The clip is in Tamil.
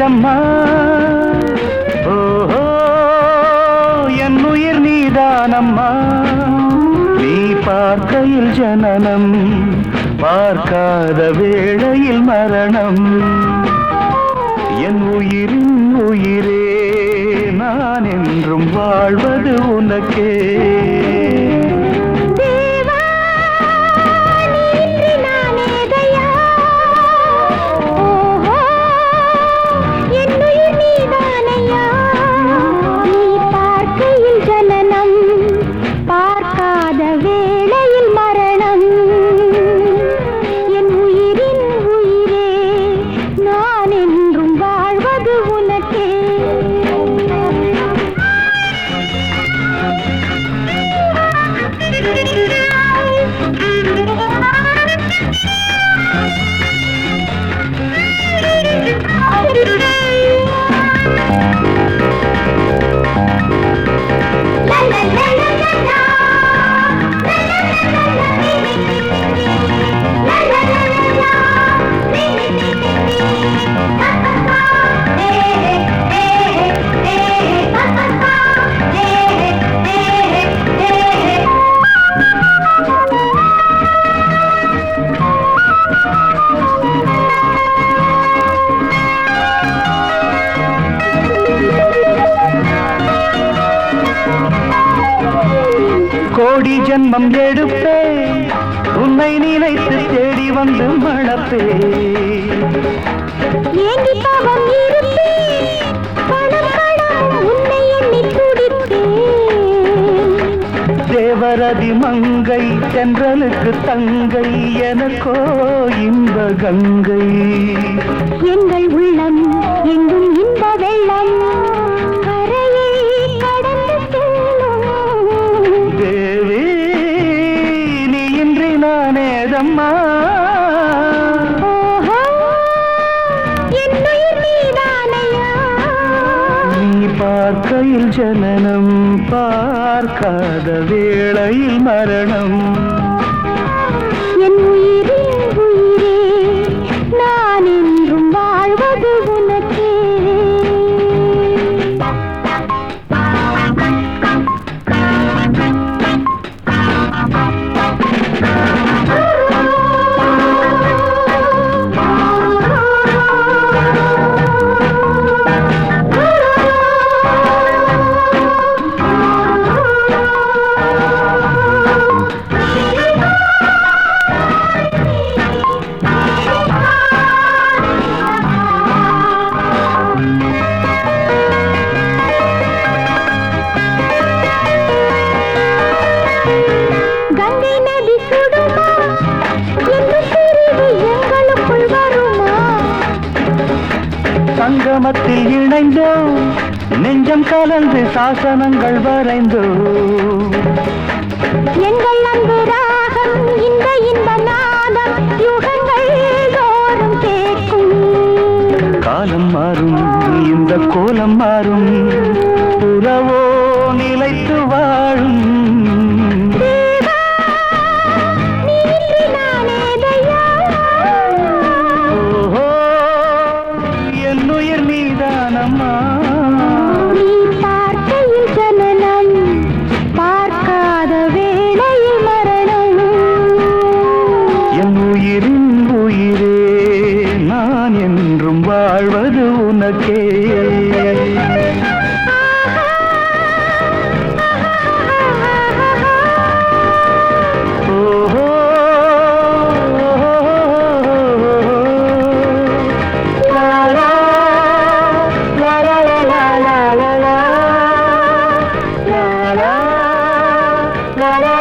ஏதம்மா ஓஹோ என் உயிர் நீதானம்மா நீ பார்க்கையில் ஜனனம் பார்க்காத வேளையில் மரணம் என் உயிரின் உயிரே நான் என்றும் வாழ்வது உனக்கே கோடி ஜன்மம் எடுப்பே உன்னை நினைத்து தேடி வந்து மணப்பே தேவரதி மங்கை தென்றலுக்கு தங்கை எனக்கோ இன்ப கங்கை எங்கள் உள்ளம் எங்கும் இன்ப வெள்ளம் அம்மா நீ பார்க்கையில் ஜனனம் பார்க்காத வேளையில் மரணம் என் உயிரின் உயிரே நான் என்றும் வாழ்வது உனக்கே சங்கமத்தில் இணைந்தோ நெஞ்சம் கலந்து சாசனங்கள் வரைந்தோ எங்கள் அன்பு ராகம் இந்த இன்ப நாதம் யுகங்கள் தோறும் கேட்கும் காலம் மாறும் இந்த கோலம் மாறும் உறவோ நிலைத்து வாழும் நீ பார்க்கையில் ஜனனம் பார்க்காத வேளையில் மரணம் என் உயிரின் உயிரே நான் என்றும் வாழ்வது உனக்கே la la